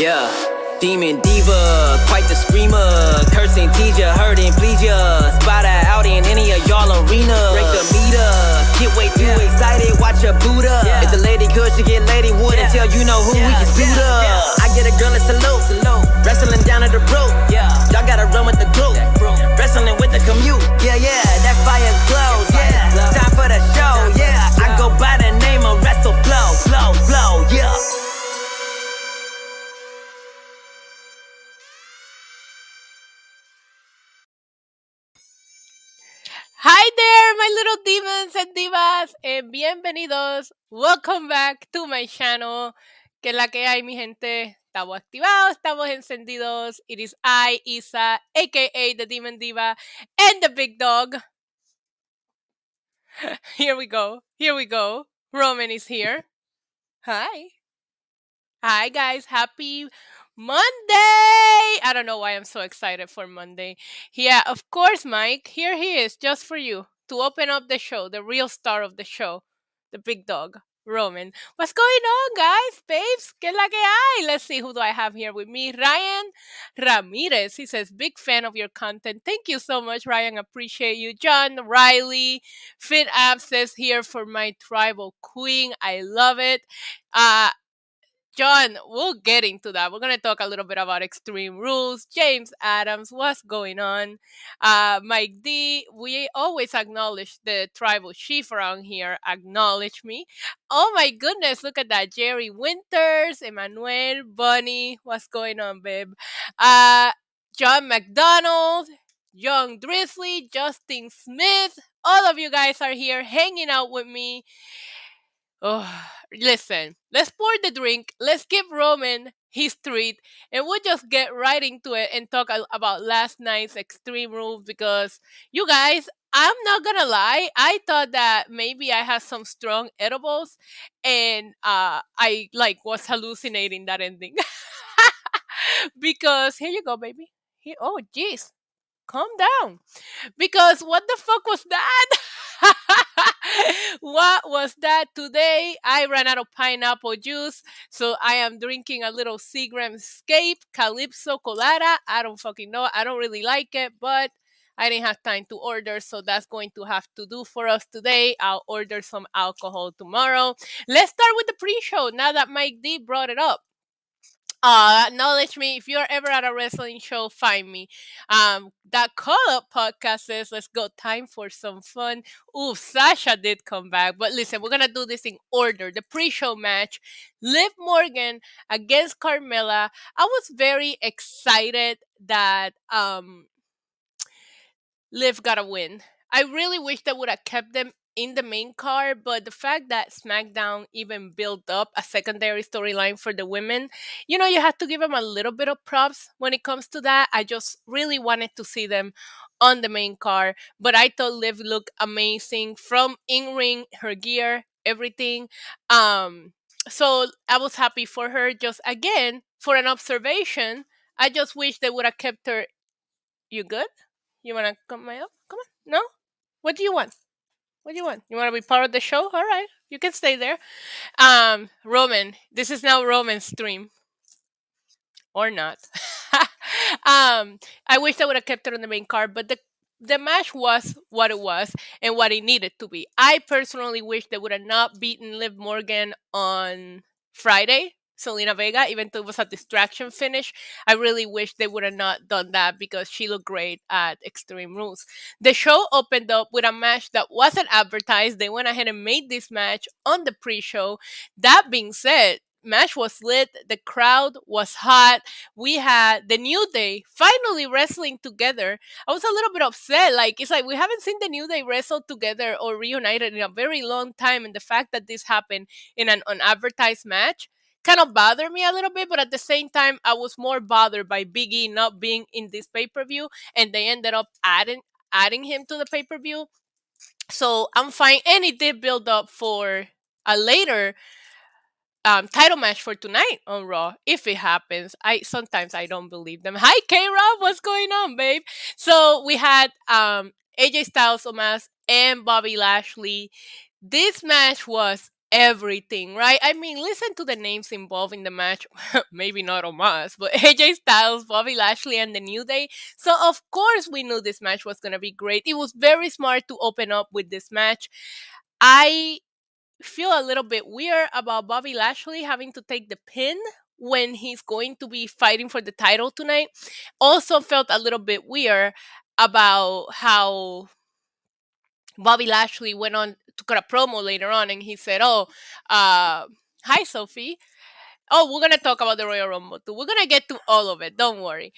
Yeah, Demon Diva, quite the screamer. Cursing, tease ya, hurting, please ya. Spot her out in any of y'all arena. Break the meter, get way too excited, watch her boot up. If the lady good, she get lady wood until you know who we can suit up. I get a girl a salute, wrestling down at the rope. Y'all gotta run with the group, wrestling with the commute. Yeah, that fire glows. Time for the show. I go by the name of Wrestle Flow. Yeah. Hi there, my little demons and divas, and bienvenidos. Welcome back to my channel. Que la que hay, mi gente. Estamos activados, estamos encendidos. It is I, Isa, aka the Demon Diva, and the Big Dog. Here we go. Roman is here. Hi. Hi, guys. Happy Monday! I don't know why I'm so excited for Monday. Yeah, of course, Mike. Here he is, just for you, to open up the show, the real star of the show, the big dog, Roman. What's going on, guys? Babes, que la que hay? Let's see, who do I have here with me? Ryan Ramirez. He says, big fan of your content. Thank you so much, Ryan. Appreciate you. John Riley. Fit App says, here for my tribal queen. I love it. John, we'll get into that. We're going to talk a little bit about Extreme Rules. James Adams, what's going on? Mike D, we always acknowledge the tribal chief around here. Acknowledge me. Oh my goodness, look at that. Jerry Winters, Emmanuel, Bunny, what's going on, babe? John McDonald, Young Drizzly, Justin Smith. All of you guys are here hanging out with me. Oh, listen, let's pour the drink. Let's give Roman his treat, and we'll just get right into it and talk about last night's Extreme Rules because you guys, I'm not gonna lie, I thought that maybe I had some strong edibles and I was hallucinating that ending. Because here you go, baby. Here, oh jeez. Calm down. Because what the fuck was that? What was that today? I ran out of pineapple juice, so I am drinking a little Seagram Escape Calypso Colada. I don't fucking know. I don't really like it, but I didn't have time to order, so that's going to have to do for us today. I'll order some alcohol tomorrow. Let's start with the pre-show now that Mike D brought it up. Acknowledge me if you're ever at a wrestling show. Find me. That call up podcast says, "Let's go. Time for some fun." Ooh, Sasha did come back, but listen, we're gonna do this in order. The pre-show match: Liv Morgan against Carmilla. I was very excited that Liv got a win. I really wish they would have kept them in the main card, but the fact that Smackdown even built up a secondary storyline for the women, you have to give them a little bit of props when it comes to that. I just really wanted to see them on the main card, but I thought Liv looked amazing from in-ring, her gear, everything. So I was happy for her. Just again, for an observation, I just wish they would have kept her. You good? You want to come up? Come on. No? What do you want? What do you want? You want to be part of the show? All right. You can stay there. Roman. This is now Roman's stream. Or not. I wish I would have kept it on the main card, but the match was what it was and what it needed to be. I personally wish they would have not beaten Liv Morgan on Friday, Selena Vega, even though it was a distraction finish. I really wish they would have not done that because she looked great at Extreme Rules. The show opened up with a match that wasn't advertised. They went ahead and made this match on the pre-show. That being said, match was lit. The crowd was hot. We had the New Day finally wrestling together. I was a little bit upset. It's like we haven't seen the New Day wrestle together or reunited in a very long time. And the fact that this happened in an unadvertised match kind of bothered me a little bit, but at the same time, I was more bothered by Big E not being in this pay-per-view, and they ended up adding him to the pay-per-view. So I'm fine, and it did build up for a later title match for tonight on Raw, if it happens. Sometimes I don't believe them. Hi, K-Rob, what's going on, babe? So we had AJ Styles, Omos, and Bobby Lashley. This match was everything, right? I mean, listen to the names involved in the match. Maybe not Omos, but AJ Styles, Bobby Lashley, and the New Day. So, of course, we knew this match was going to be great. It was very smart to open up with this match. I feel a little bit weird about Bobby Lashley having to take the pin when he's going to be fighting for the title tonight. Also felt a little bit weird about how Bobby Lashley went on to cut a promo later on and he said, "Oh, hi Sophie. Oh, we're gonna talk about the Royal Rumble too. We're gonna get to all of it. Don't worry."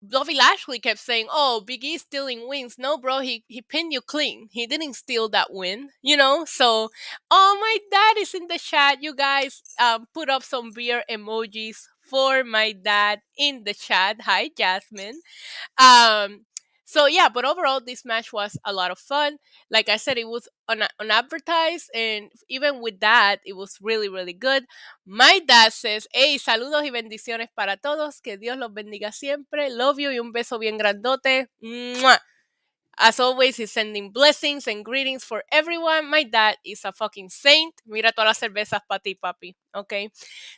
Bobby Lashley kept saying, "Oh, Big E stealing wins." No, bro, he pinned you clean. He didn't steal that win, you know. So, oh, my dad is in the chat. You guys, put up some beer emojis for my dad in the chat. Hi, Jasmine. Um, so yeah, but overall, this match was a lot of fun. Like I said, it was unadvertised, and even with that, it was really, really good. My dad says, "Hey, saludos y bendiciones para todos. Que Dios los bendiga siempre. Love you y un beso bien grandote. Mwah." As always, he's sending blessings and greetings for everyone. My dad is a fucking saint. Mira todas las cervezas para ti, papi. Okay.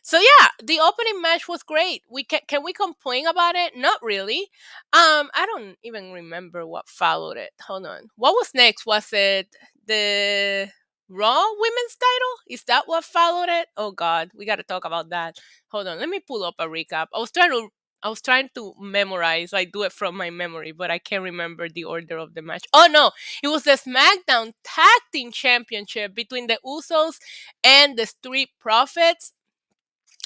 So yeah, the opening match was great. Can we complain about it? Not really. I don't even remember what followed it. Hold on. What was next? Was it the Raw Women's title? Is that what followed it? Oh God, we got to talk about that. Hold on. Let me pull up a recap. I was trying to memorize. I do it from my memory, but I can't remember the order of the match. Oh no, it was the SmackDown Tag Team Championship between the Usos and the Street Profits.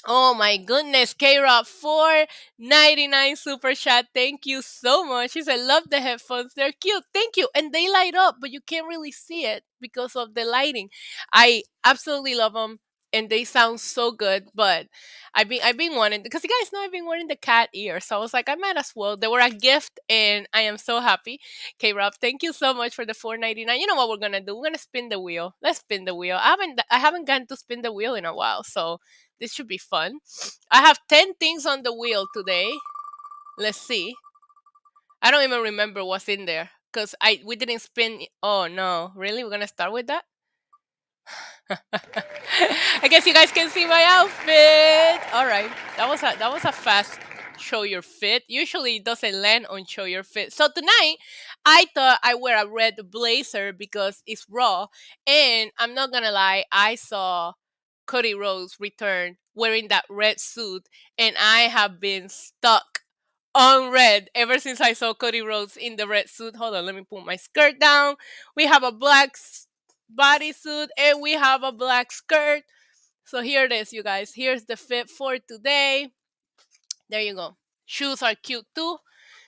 Oh my goodness, K-Rob 499 super chat. Thank you so much. He said, "Love the headphones. They're cute." Thank you. And they light up, but you can't really see it because of the lighting. I absolutely love them. And they sound so good, but I've been wanting, because you guys know I've been wearing the cat ear, so I was like, I might as well. They were a gift, and I am so happy. K Rob, thank you so much for the 499. You know what we're gonna do? We're gonna spin the wheel. Let's spin the wheel. I haven't gotten to spin the wheel in a while, so this should be fun. I have 10 things on the wheel today. Let's see. I don't even remember what's in there because we didn't spin. Oh no, really? We're gonna start with that? I guess you guys can see my outfit. All right, that was a fast show your fit. Usually it doesn't land on show your fit. So tonight, I thought I wear a red blazer because it's Raw, and I'm not gonna lie, I saw Cody Rhodes return wearing that red suit, and I have been stuck on red ever since I saw Cody Rhodes in the red suit. Hold on, let me pull my skirt down. We have a black bodysuit and we have a black skirt. So here it is, you guys. Here's the fit for today. There you go. Shoes are cute too.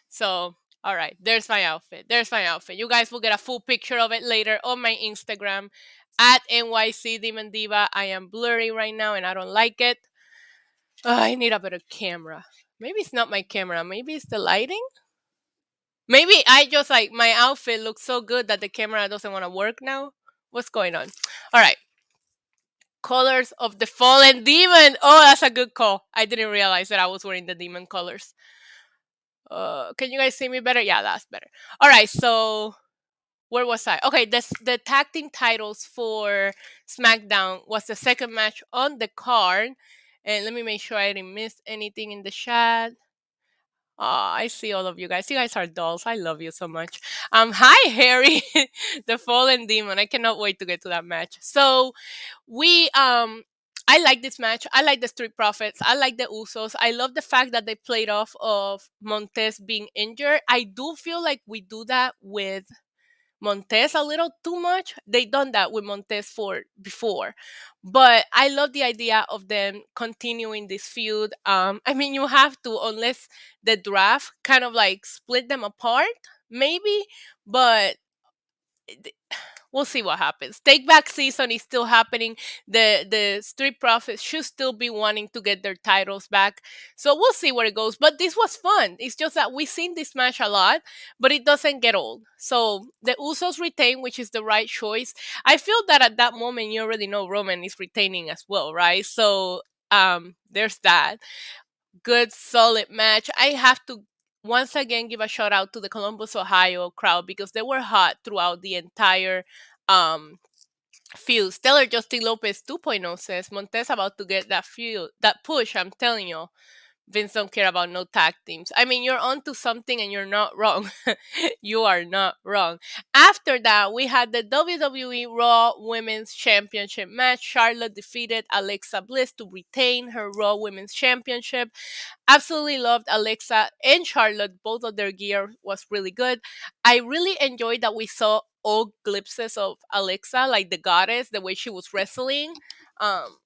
So, all right, there's my outfit. There's my outfit. You guys will get a full picture of it later on my Instagram at NYC Demon Diva. I am blurry right now and I don't like it. I need a better camera. Maybe it's not my camera. Maybe it's the lighting. Maybe I just like my outfit looks so good that the camera doesn't want to work now. What's going on? All right. Colors of the Fallen Demon. Oh, that's a good call. I didn't realize that I was wearing the demon colors. Can you guys see me better? Yeah, that's better. All right, so where was I? Okay, the tag team titles for SmackDown was the second match on the card. And let me make sure I didn't miss anything in the chat. I see all of you guys. You guys are dolls. I love you so much. Hi Harry, the Fallen Demon. I cannot wait to get to that match. So we I like this match. I like the Street Profits. I like the Usos. I love the fact that they played off of Montez being injured. I do feel like we do that with Montez a little too much. They done that with Montez for before, but I love the idea of them continuing this feud. I mean, you have to, unless the draft kind of like split them apart, maybe, but we'll see what happens. Take back season is still happening. The Street Profits should still be wanting to get their titles back. So we'll see where it goes. But this was fun. It's just that we've seen this match a lot, but it doesn't get old. So the Usos retain, which is the right choice. I feel that at that moment you already know Roman is retaining as well, right? So there's that. Good solid match. I have to once again give a shout out to the Columbus, Ohio crowd because they were hot throughout the entire um feud. Stellar Justin Lopez 2.0 says Montez about to get that feud, that push. I'm telling you. Vince don't care about no tag teams. I mean, you're onto something and you're not wrong. You are not wrong. After that, we had the WWE Raw Women's Championship match. Charlotte defeated Alexa Bliss to retain her Raw Women's Championship. Absolutely loved Alexa and Charlotte. Both of their gear was really good. I really enjoyed that we saw old glimpses of Alexa, like the goddess, the way she was wrestling. Um,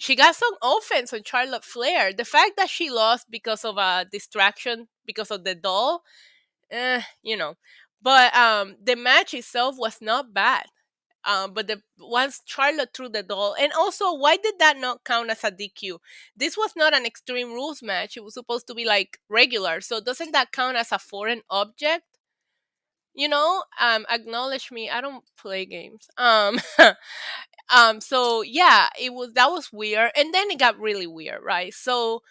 she got some offense on Charlotte Flair. The fact that she lost because of a distraction because of the doll, you know. But the match itself was not bad. But the once Charlotte threw the doll, and also why did that not count as a DQ? This was not an Extreme Rules match. It was supposed to be like regular. So doesn't that count as a foreign object? Acknowledge me. I don't play games. So yeah, that was weird, and then it got really weird, right? So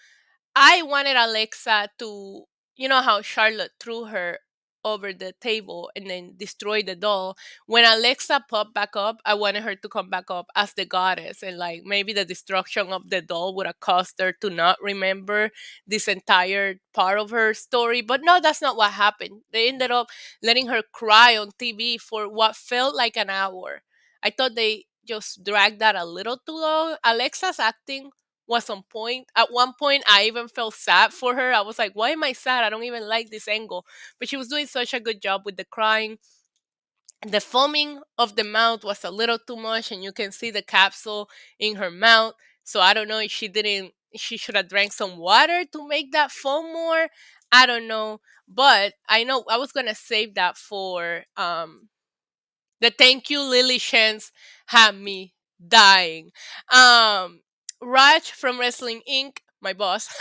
I wanted Alexa to, how Charlotte threw her over the table and then destroyed the doll. When Alexa popped back up, I wanted her to come back up as the goddess, and like maybe the destruction of the doll would have caused her to not remember this entire part of her story. But no, that's not what happened. They ended up letting her cry on TV for what felt like an hour. I thought they just dragged that a little too long. Alexa's acting was on point. At one point, I even felt sad for her. I was like, why am I sad? I don't even like this angle. But she was doing such a good job with the crying. The foaming of the mouth was a little too much, and you can see the capsule in her mouth. So I don't know if she should have drank some water to make that foam more. I don't know. But I know I was going to save that for the thank you Lily Shans had me dying. Um, Raj from Wrestling Inc., my boss,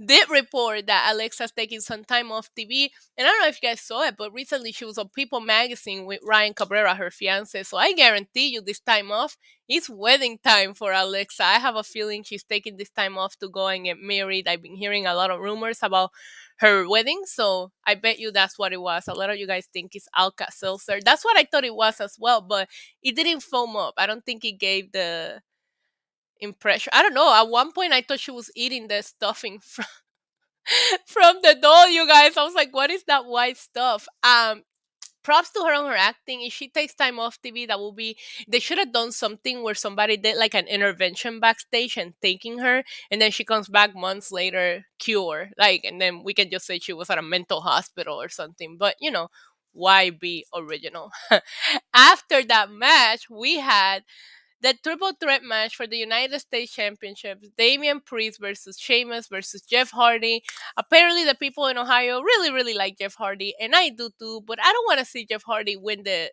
did report that Alexa's taking some time off TV. And I don't know if you guys saw it, but recently she was on People Magazine with Ryan Cabrera, her fiance. So I guarantee you this time off is wedding time for Alexa. I have a feeling she's taking this time off to go and get married. I've been hearing a lot of rumors about her wedding. So I bet you that's what it was. A lot of you guys think it's Alka Seltzer. That's what I thought it was as well, but it didn't foam up. I don't think it gave the impression. I don't know. At one point, I thought she was eating the stuffing from the doll, you guys. I was like, what is that white stuff? Props to her on her acting. If she takes time off TV, that will be. They should have done something where somebody did like an intervention backstage and taking her, and then she comes back months later, cure. Like, and then we can just say she was at a mental hospital or something. But why be original? After that match, we had the triple threat match for the United States Championship: Damien Priest versus Sheamus versus Jeff Hardy. Apparently, the people in Ohio really, really like Jeff Hardy, and I do too, but I don't want to see Jeff Hardy win the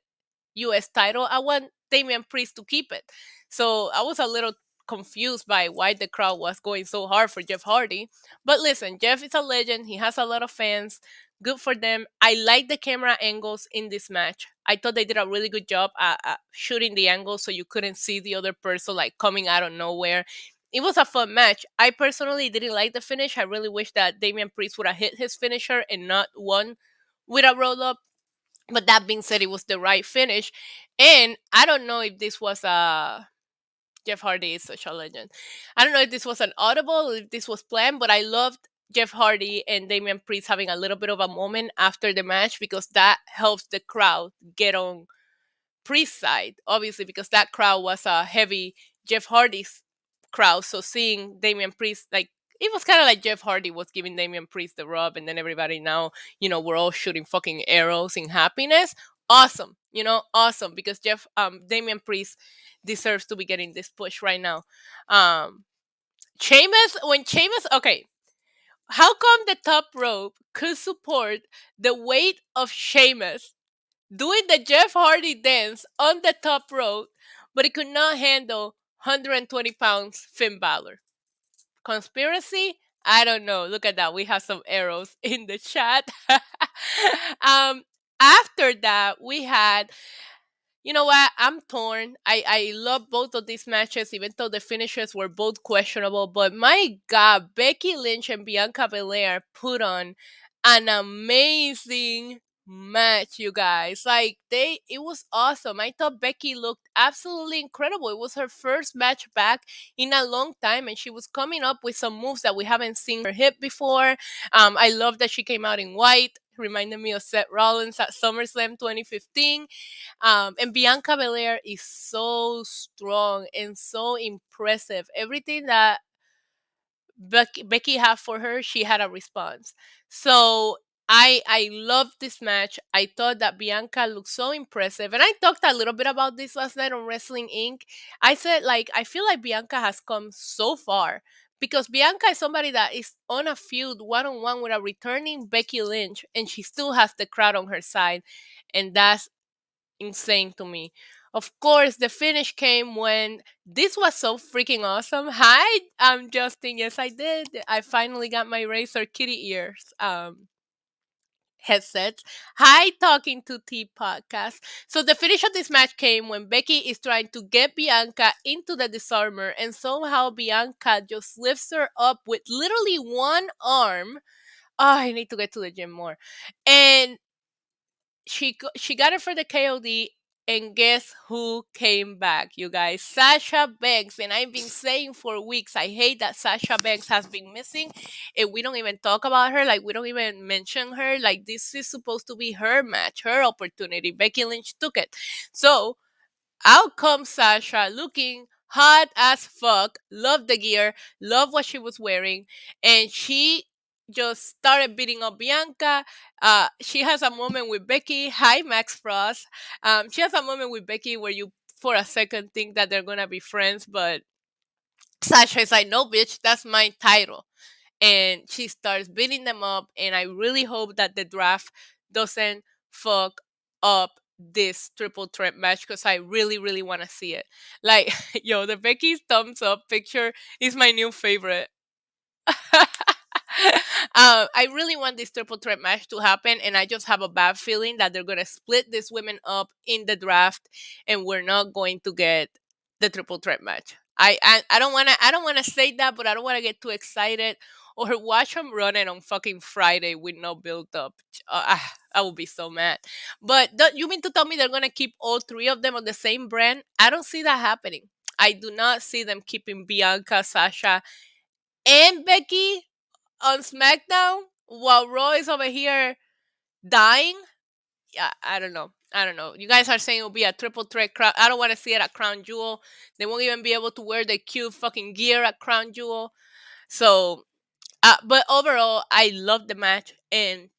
US title. I want Damien Priest to keep it. So I was a little confused by why the crowd was going so hard for Jeff Hardy. But listen, Jeff is a legend. He has a lot of fans. Good for them. I like the camera angles in this match. I thought they did a really good job at shooting the angle so you couldn't see the other person like coming out of nowhere. It was a fun match. I personally didn't like the finish. I really wish that Damian Priest would have hit his finisher and not won with a roll up. But that being said, it was the right finish. And I don't know if this was a Jeff Hardy is such a legend. I don't know if this was an audible, if this was planned, but I loved Jeff Hardy and Damian Priest having a little bit of a moment after the match because that helps the crowd get on Priest's side, obviously, because that crowd was a heavy Jeff Hardy's crowd. So seeing Damian Priest, like, it was kind of like Jeff Hardy was giving Damian Priest the rub, and then everybody now, we're all shooting fucking arrows in happiness. Awesome, awesome, because Damian Priest deserves to be getting this push right now. Okay, how come the top rope could support the weight of Sheamus doing the Jeff Hardy dance on the top rope, but it could not handle 120 pounds Finn Balor? Conspiracy? I don't know. Look at that. We have some arrows in the chat. um, After that, we had, you know what? I'm torn. I love both of these matches, even though the finishes were both questionable. But my God, Becky Lynch and Bianca Belair put on an amazing match, you guys. Like it was awesome. I thought Becky looked absolutely incredible. It was her first match back in a long time, and she was coming up with some moves that we haven't seen her hit before. I love that she came out in white. Reminded me of Seth Rollins at SummerSlam 2015. And Bianca Belair is so strong and so impressive. Everything that Becky had for her, she had a response. So I loved this match. I thought that Bianca looked so impressive. And I talked a little bit about this last night on Wrestling Inc. I said, like, I feel like Bianca has come so far because Bianca is somebody that is on a feud one on one with a returning Becky Lynch, and she still has the crowd on her side. And that's insane to me. Of course, the finish came when this was so freaking awesome. Hi, I'm Justin. Yes, I did. I finally got my Razor Kitty ears headsets. Hi, Talking to T podcast. So the finish of this match came when Becky is trying to get Bianca into the disarmer, and somehow Bianca just lifts her up with literally one arm. Oh, I need to get to the gym more. And she got it for the KOD, and guess who came back, you guys? Sasha Banks. And I've been saying for weeks, I hate that Sasha Banks has been missing, and we don't even talk about her. Like, we don't even mention her. Like, this is supposed to be her match, her opportunity. Becky Lynch took it. So out comes Sasha looking hot as fuck. Love the gear. Love what she was wearing. And she just started beating up Bianca. She has a moment with Becky. Hi, Max Frost. She has a moment with Becky where you, for a second, think that they're going to be friends. But Sasha is like, no, bitch, that's my title. And she starts beating them up. And I really hope that the draft doesn't fuck up this triple threat match because I really, really want to see it. Like, yo, the Becky's thumbs up picture is my new favorite. I really want this triple threat match to happen, and I just have a bad feeling that they're gonna split these women up in the draft, and we're not going to get the triple threat match. I don't wanna say that, but I don't wanna get too excited or watch them run it on fucking Friday with no build up. I will be so mad. But you mean to tell me they're gonna keep all three of them on the same brand? I don't see that happening. I do not see them keeping Bianca, Sasha, and Becky on SmackDown while Raw is over here dying. Yeah, I don't know. I don't know. You guys are saying it'll be a triple threat crown. I don't want to see it at Crown Jewel. They won't even be able to wear the cute fucking gear at Crown Jewel. So, but overall, I loved the match, and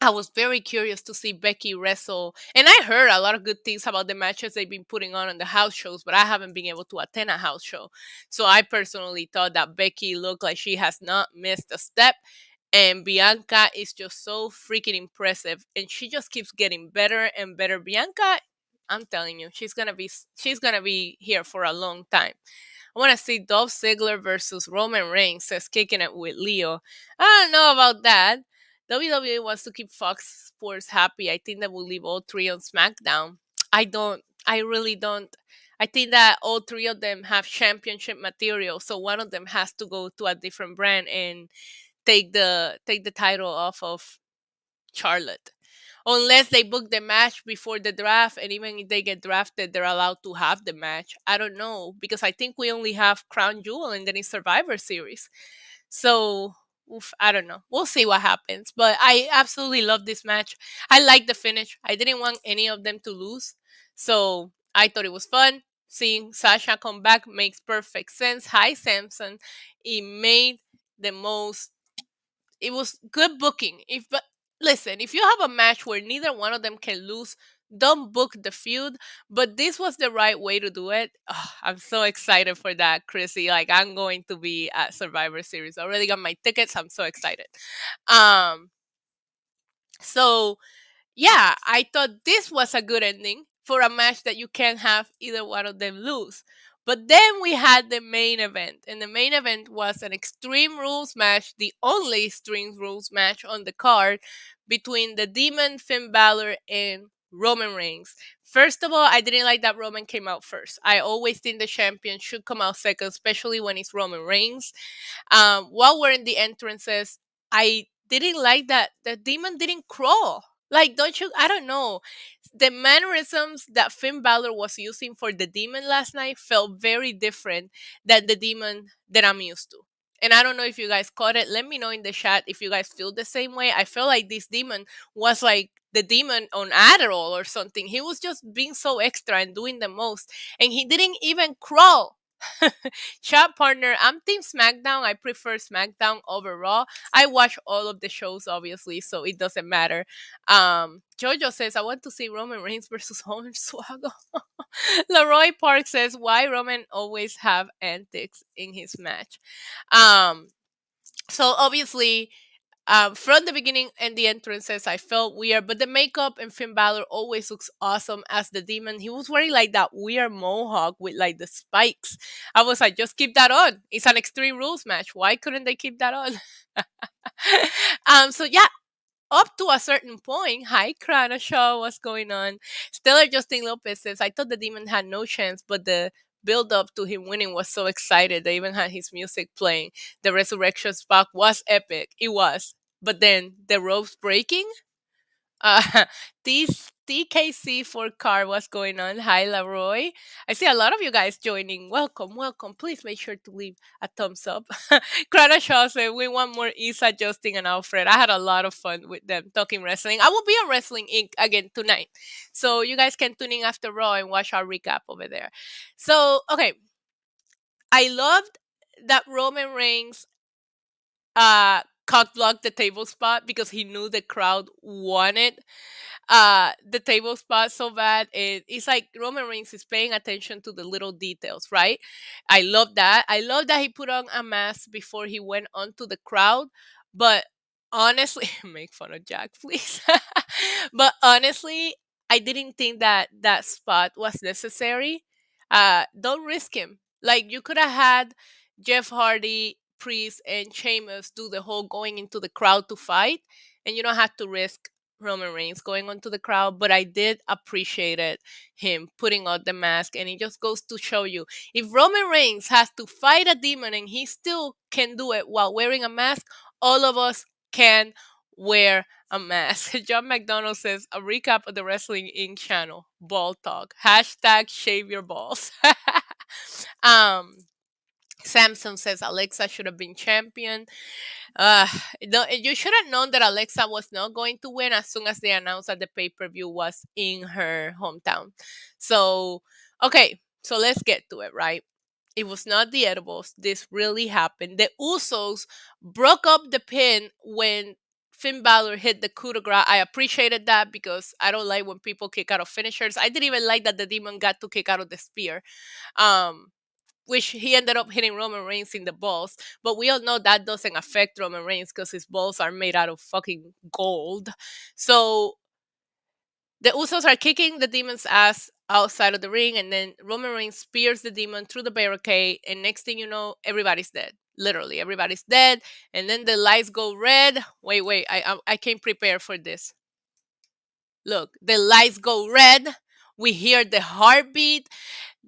I was very curious to see Becky wrestle. And I heard a lot of good things about the matches they've been putting on the house shows, but I haven't been able to attend a house show. So I personally thought that Becky looked like she has not missed a step. And Bianca is just so freaking impressive. And she just keeps getting better and better. Bianca, I'm telling you, she's gonna be here for a long time. I want to see Dolph Ziggler versus Roman Reigns says kicking it with Leo. I don't know about that. WWE wants to keep Fox Sports happy. I think they will leave all three on SmackDown. I don't. I really don't. I think that all three of them have championship material, so one of them has to go to a different brand and take the title off of Charlotte. Unless they book the match before the draft, and even if they get drafted, they're allowed to have the match. I don't know because I think we only have Crown Jewel and then it's Survivor Series. So I don't know. We'll see what happens. But I absolutely love this match. I like the finish. I didn't want any of them to lose, so I thought it was fun. Seeing Sasha come back makes perfect sense. Hi, Samson. It made the most it was good booking. If but listen, if you have a match where neither one of them can lose, don't book the feud. But this was the right way to do it. I'm so excited for that, Chrissy. Like I'm going to be at Survivor Series. I already got my tickets. I'm so excited. Um. So yeah, I thought this was a good ending for a match that you can't have either one of them lose. But then we had the main event, and the main event was an Extreme Rules match, the only Extreme Rules match on the card between the Demon, Finn Balor, and Roman Reigns. First of all, I didn't like that Roman came out first. I always think the champion should come out second, especially when it's Roman Reigns. While we're in the entrances, I didn't like that the Demon didn't crawl. Like, don't you? I don't know. The mannerisms that Finn Balor was using for the demon last night felt very different than the demon that I'm used to. And I don't know if you guys caught it. Let me know in the chat if you guys feel the same way. I feel like this demon was like the demon on Adderall or something. He was just being so extra and doing the most. And he didn't even crawl. Chat partner, I'm Team SmackDown. I prefer SmackDown over Raw. I watch all of the shows, obviously, so it doesn't matter. Jojo says, I want to see Roman Reigns versus Hornswoggle. Leroy Park says, why Roman always have antics in his match? Um, so obviously, from the beginning and the entrances, I felt weird, but the makeup and Finn Balor always looks awesome as the demon. He was wearing like that weird mohawk with like the spikes. I was like, just keep that on. It's an Extreme Rules match. Why couldn't they keep that on? So yeah, up to a certain point, hi Krana Shaw, what's going on? Stellar Justin Lopez says, I thought the demon had no chance, but the build up to him winning was so excited. They even had his music playing. The resurrection spot was epic. It was. But then the ropes breaking? Uh, this TKC for car, what's going on? Hi, Leroy. I see a lot of you guys joining. Welcome, welcome. Please make sure to leave a thumbs up. Krana Shaw said, we want more Isa, Justin, and Alfred. I had a lot of fun with them talking wrestling. I will be on Wrestling Inc. again tonight. So you guys can tune in after Raw and watch our recap over there. So, okay. I loved that Roman Reigns cock blocked the table spot because he knew the crowd wanted the table spot so bad. It's like Roman Reigns is paying attention to the little details, right? I love that. I love that he put on a mask before he went onto the crowd. But honestly, make fun of Jack, please. But honestly, I didn't think that that spot was necessary. Don't risk him. Like, you could have had Jeff Hardy, Priest, and Sheamus do the whole going into the crowd to fight, and you don't have to risk Roman Reigns going onto the crowd. But I did appreciate it, him putting on the mask, and it just goes to show you, if Roman Reigns has to fight a demon and he still can do it while wearing a mask, all of us can wear a mask. John McDonald says, a recap of the Wrestling Inc. channel, ball talk, hashtag shave your balls. um Samson says Alexa should have been champion. Uh, no, you should have known that Alexa was not going to win as soon as they announced that the pay per view was in her hometown. So, okay, so let's get to it, right? It was not the edibles. This really happened. The Usos broke up the pin when Finn Balor hit the coup de grace. I appreciated that because I don't like when people kick out of finishers. I didn't even like that the demon got to kick out of the spear. Um, which he ended up hitting Roman Reigns in the balls. But we all know that doesn't affect Roman Reigns because his balls are made out of fucking gold. So the Usos are kicking the demon's ass outside of the ring, and then Roman Reigns spears the demon through the barricade, and next thing you know, everybody's dead. Literally, everybody's dead. And then the lights go red. Wait, I came prepared for this. Look, the lights go red. We hear the heartbeat.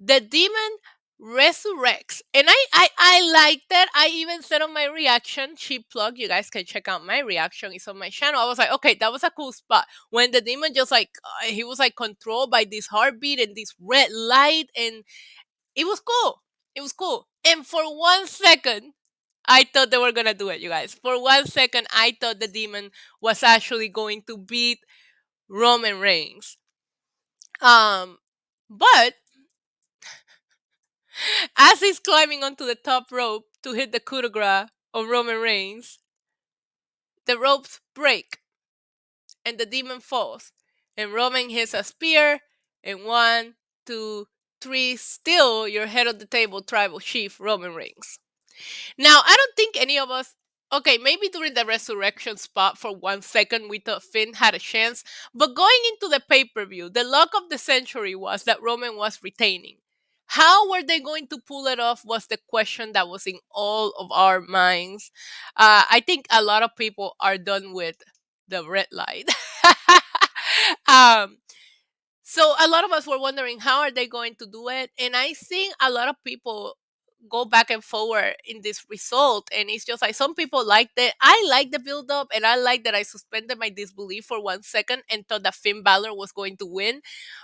The demon resurrects, and I like that. I even said on my reaction, she plug, you guys can check out my reaction, it's on my channel. I was like, okay, that was a cool spot when the demon just like he was like controlled by this heartbeat and this red light, and it was cool. It was cool. And for 1 second I thought they were gonna do it, you guys. For 1 second I thought the demon was actually going to beat Roman Reigns. But as he's climbing onto the top rope to hit the coup de grace of Roman Reigns, the ropes break and the demon falls. And Roman hits a spear, and 1, 2, 3, still your head of the table tribal chief, Roman Reigns. Now, I don't think any of us, okay, maybe during the resurrection spot for 1 second we thought Finn had a chance, but going into the pay per view, the luck of the century was that Roman was retaining. How were they going to pull it off was the question that was in all of our minds. I think a lot of people are done with the red light. um, so a lot of us were wondering how are they going to do it, and I think a lot of people go back and forward in this result, and it's just like some people liked it. I like the build up, and I like that I suspended my disbelief for 1 second and thought that Finn Balor was going to win.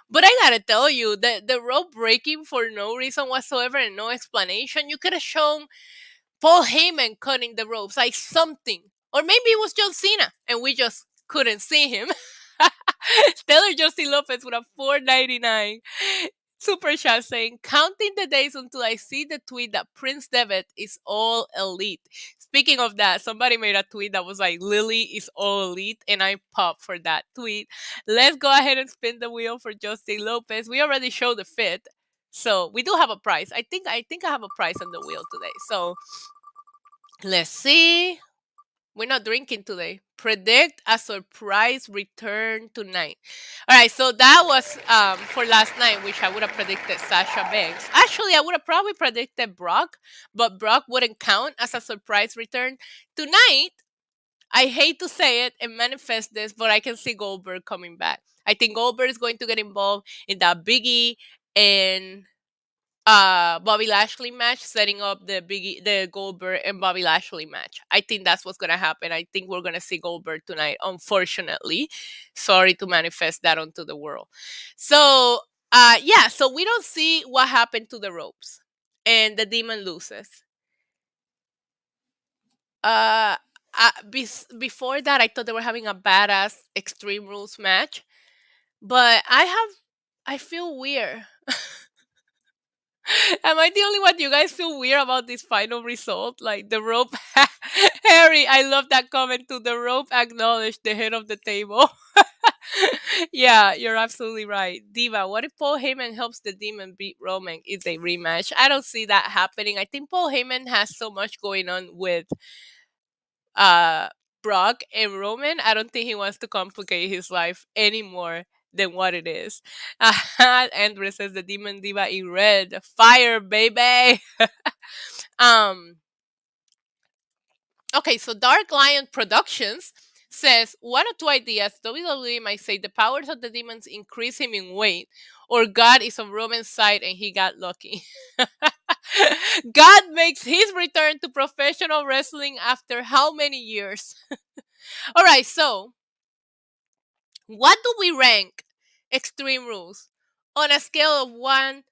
But I gotta tell you that the rope breaking for no reason whatsoever and no explanation, you could have shown Paul Heyman cutting the ropes, like something. Or maybe it was John Cena and we just couldn't see him. Stellar Justin Lopez with a 4.99 super chat saying, counting the days until I see the tweet that Prince Devitt is all elite. Speaking of that, somebody made a tweet that was like, Lily is all elite, and I popped for that tweet. Let's go ahead and spin the wheel for Justin Lopez. We already showed the fit, so we do have a prize. I think I have a prize on the wheel today. So let's see. We're not drinking today. Predict a surprise return tonight. All right, so that was for last night, which I would have predicted Sasha Banks. Actually, I would have probably predicted Brock, but Brock wouldn't count as a surprise return. Tonight, I hate to say it and manifest this, but I can see Goldberg coming back. I think Goldberg is going to get involved in that Biggie and Bobby Lashley match, setting up the Goldberg and Bobby Lashley match. I think that's what's gonna happen. I think we're gonna see Goldberg tonight, unfortunately. Sorry to manifest that onto the world. So yeah, so we don't see what happened to the ropes. And the demon loses. Uh Before that I thought they were having a badass Extreme Rules match. But I feel weird. Am I the only one? You guys feel weird about this final result? Like the rope. Harry, I love that comment too. The rope acknowledged the head of the table. Yeah, you're absolutely right. Diva, what if Paul Heyman helps the demon beat Roman if they rematch? I don't see that happening. I think Paul Heyman has so much going on with uh Brock and Roman. I don't think he wants to complicate his life anymore than what it is. Andrew says the demon diva in red. Fire, baby. um okay, so Dark Lion Productions says one or two ideas. WWE might say the powers of the demons increase him in weight, or God is on Roman's side and he got lucky. God makes his return to professional wrestling after how many years? All right, so what do we rank Extreme Rules? On a scale of 1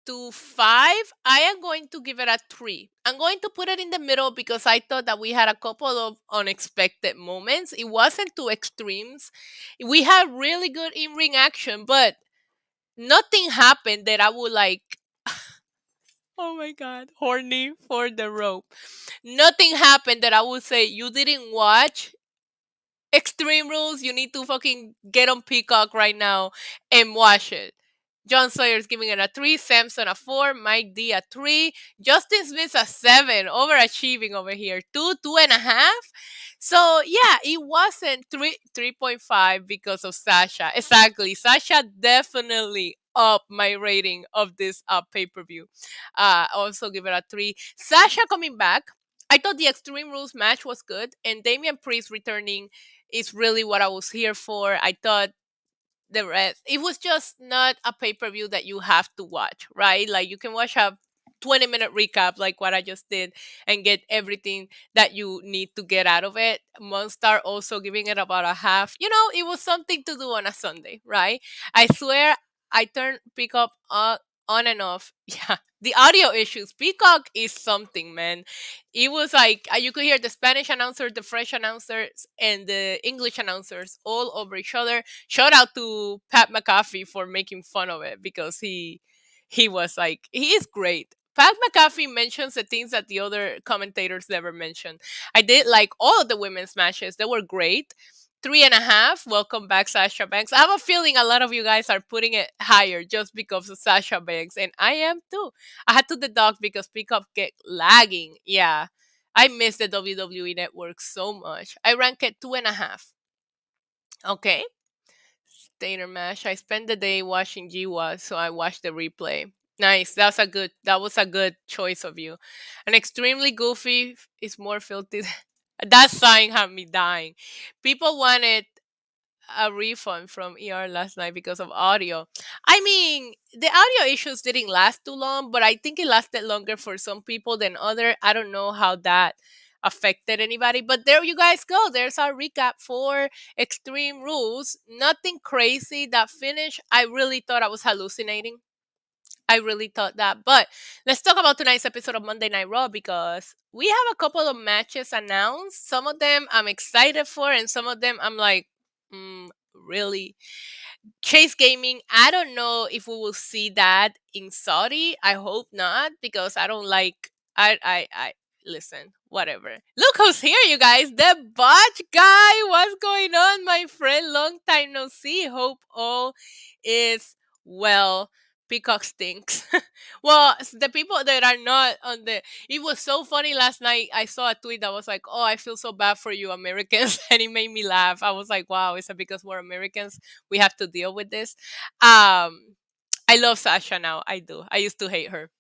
to 5, I am going to give it a 3. I'm going to put it in the middle because I thought that we had a couple of unexpected moments. It wasn't too extremes. We had really good in-ring action, but nothing happened that I would like, oh my God, horny for the rope. Nothing happened that I would say, you didn't watch Extreme Rules, you need to fucking get on Peacock right now and watch it. John Sawyer's giving it a 3, Samson a 4, Mike D a 3, Justin Smith a 7, overachieving over here, 2, 2.5. So yeah, it wasn't 3.5 because of Sasha. Exactly, Sasha definitely up my rating of this pay-per-view. Also give it a 3. Sasha coming back. I thought the Extreme Rules match was good, and Damian Priest returning is really what I was here for. I thought the rest, it was just not a pay-per-view that you have to watch, right? Like you can watch a 20-minute recap like what I just did and get everything that you need to get out of it. Monstar also giving it about a half. You know, it was something to do on a Sunday, right? I swear I turned Peacock on and off. Yeah, the audio issues. Peacock is something, man. It was like you could hear the Spanish announcer, the French announcers, and the English announcers all over each other. Shout out to Pat McAfee for making fun of it because he was like, he is great. Pat McAfee mentions the things that the other commentators never mentioned. I did like all of the women's matches. They were great. 3.5. Welcome back, Sasha Banks. I have a feeling a lot of you guys are putting it higher just because of Sasha Banks, and I am too. I had to deduct because Pickup get lagging. Yeah, I miss the WWE Network so much. I rank it 2.5. Okay. Stainer Mash. I spent the day watching Jiwa, so I watched the replay. Nice. That was a good choice of you. An extremely goofy is more filthy. That sign had me dying. People wanted a refund from ER last night because of audio. I mean, the audio issues didn't last too long, but I think it lasted longer for some people than other. I don't know how that affected anybody, but there you guys go. There's our recap for Extreme Rules. Nothing crazy. That finish, I really thought I was hallucinating. I really thought that. But let's talk about tonight's episode of Monday Night Raw because we have a couple of matches announced. Some of them I'm excited for, and some of them I'm like, really? Chase Gaming, I don't know if we will see that in Saudi. I hope not because I don't like. I listen. Whatever. Look who's here, you guys. The Botch guy. What's going on, my friend? Long time no see. Hope all is well. Peacock stinks. Well, the people that are not on the. It was so funny last night. I saw a tweet that was like, "Oh, I feel so bad for you, Americans," and it made me laugh. I was like, "Wow, is it because we're Americans we have to deal with this?" I love Sasha now. I do. I used to hate her.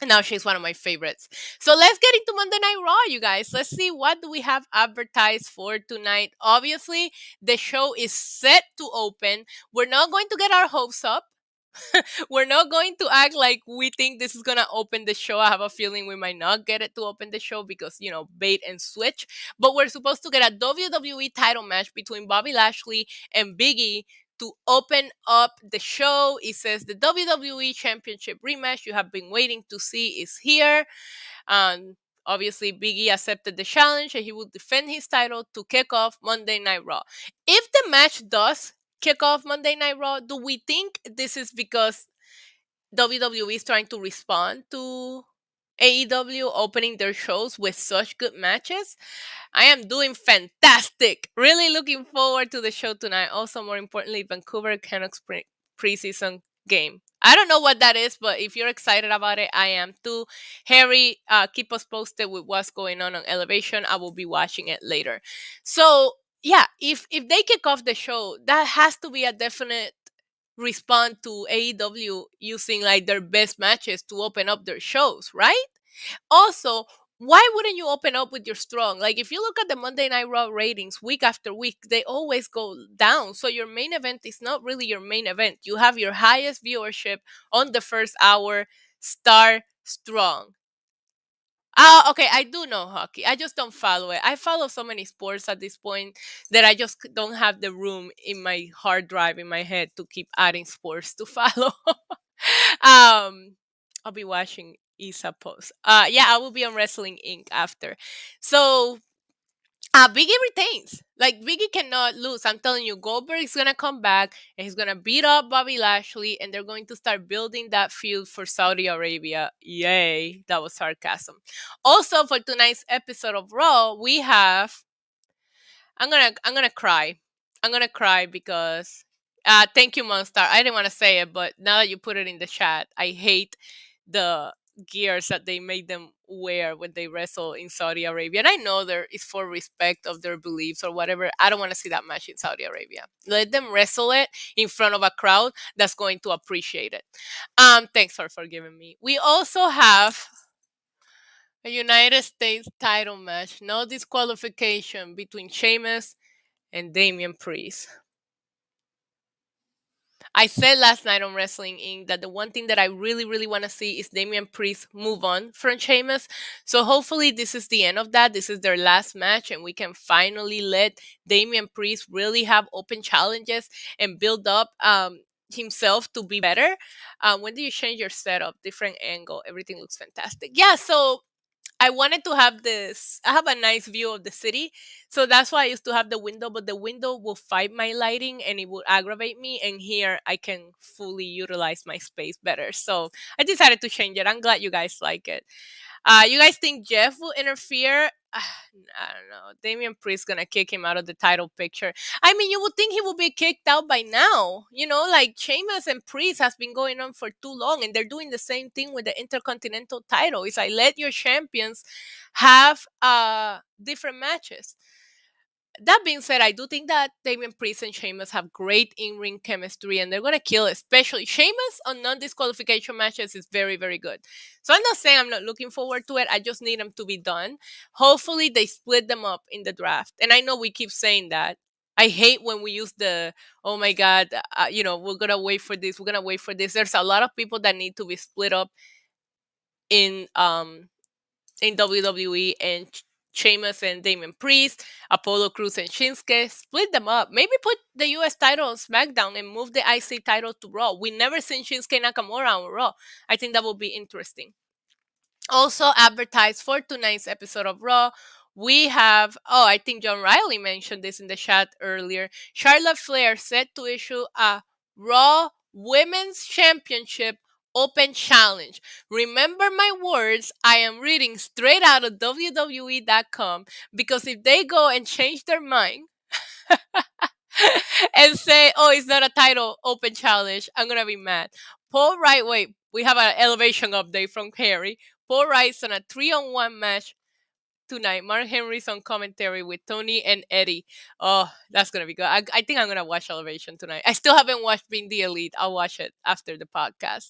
And now she's one of my favorites. So let's get into Monday Night Raw, you guys. Let's see what do we have advertised for tonight. Obviously, the show is set to open. We're not going to get our hopes up. We're not going to act like we think this is gonna open the show. I have a feeling we might not get it to open the show because bait and switch. But we're supposed to get a WWE title match between Bobby Lashley and Biggie to open up the show. It says the WWE Championship rematch you have been waiting to see is here. Obviously, Biggie accepted the challenge and he will defend his title to kick off Monday Night Raw. If the match does kick off Monday Night Raw, do we think this is because WWE is trying to respond to AEW opening their shows with such good matches? I am doing fantastic. Really looking forward to the show tonight. Also, more importantly, Vancouver Canucks preseason game. I don't know what that is, but if you're excited about it, I am too. Harry, keep us posted with what's going on Elevation. I will be watching it later. So, yeah, if they kick off the show, that has to be a definite respond to AEW using like their best matches to open up their shows, right? Also, why wouldn't you open up with your strong? Like if you look at the Monday Night Raw ratings week after week, they always go down. So your main event is not really your main event. You have your highest viewership on the first hour, star strong. Okay, I do know hockey. I just don't follow it. I follow so many sports at this point that I just don't have the room in my hard drive in my head to keep adding sports to follow. I'll be watching Isa post. Yeah, I will be on Wrestling Inc. after. So Biggie retains. Like Biggie cannot lose. I'm telling you, Goldberg is gonna come back and he's gonna beat up Bobby Lashley, and they're going to start building that feud for Saudi Arabia. Yay! That was sarcasm. Also, for tonight's episode of Raw, we have. I'm gonna cry. I'm gonna cry because. Thank you, Monstar. I didn't want to say it, but now that you put it in the chat, I hate the gears that they made them wear when they wrestle in Saudi Arabia. And I know there is for respect of their beliefs or whatever. I don't want to see that match in Saudi Arabia. Let them wrestle it in front of a crowd that's going to appreciate it. Thanks for forgiving me. We also have a United States title match. No disqualification between Sheamus and Damien Priest. I said last night on Wrestling Inc. that the one thing that I really, really want to see is Damian Priest move on from Sheamus. So hopefully this is the end of that. This is their last match, and we can finally let Damian Priest really have open challenges and build up himself to be better. When do you change your setup? Different angle. Everything looks fantastic. Yeah, so I wanted to have this. I have a nice view of the city. So that's why I used to have the window, but the window will fight my lighting and it will aggravate me. And here I can fully utilize my space better. So I decided to change it. I'm glad you guys like it. You guys think Jeff will interfere? I don't know. Damian Priest gonna kick him out of the title picture. I mean, you would think he would be kicked out by now. Like Sheamus and Priest has been going on for too long, and they're doing the same thing with the Intercontinental title. It's like let your champions have different matches. That being said, I do think that Damian Priest and Sheamus have great in-ring chemistry, and they're gonna kill it. Especially Sheamus on non-disqualification matches is very, very good. So I'm not saying I'm not looking forward to it. I just need them to be done. Hopefully, they split them up in the draft. And I know we keep saying that. I hate when we use the, oh my God, we're gonna wait for this. We're gonna wait for this. There's a lot of people that need to be split up in um in WWE, and Sheamus and Damien Priest, Apollo Cruz and Shinsuke. Split them up. Maybe put the US title on SmackDown and move the IC title to Raw. We never seen Shinsuke Nakamura on Raw. I think that would be interesting. Also advertised for tonight's episode of Raw, we have, oh, I think John Riley mentioned this in the chat earlier. Charlotte Flair set to issue a Raw Women's Championship Open Challenge. Remember my words, I am reading straight out of WWE.com, because if they go and change their mind and say, oh, it's not a title open challenge, I'm going to be mad. Paul Wright, wait, we have an elevation update from Harry. Paul Wright's on a 3-on-1 match tonight. Mark Henry's on commentary with Tony and Eddie. Oh, that's going to be good. I think I'm going to watch Elevation tonight. I still haven't watched Being the Elite. I'll watch it after the podcast.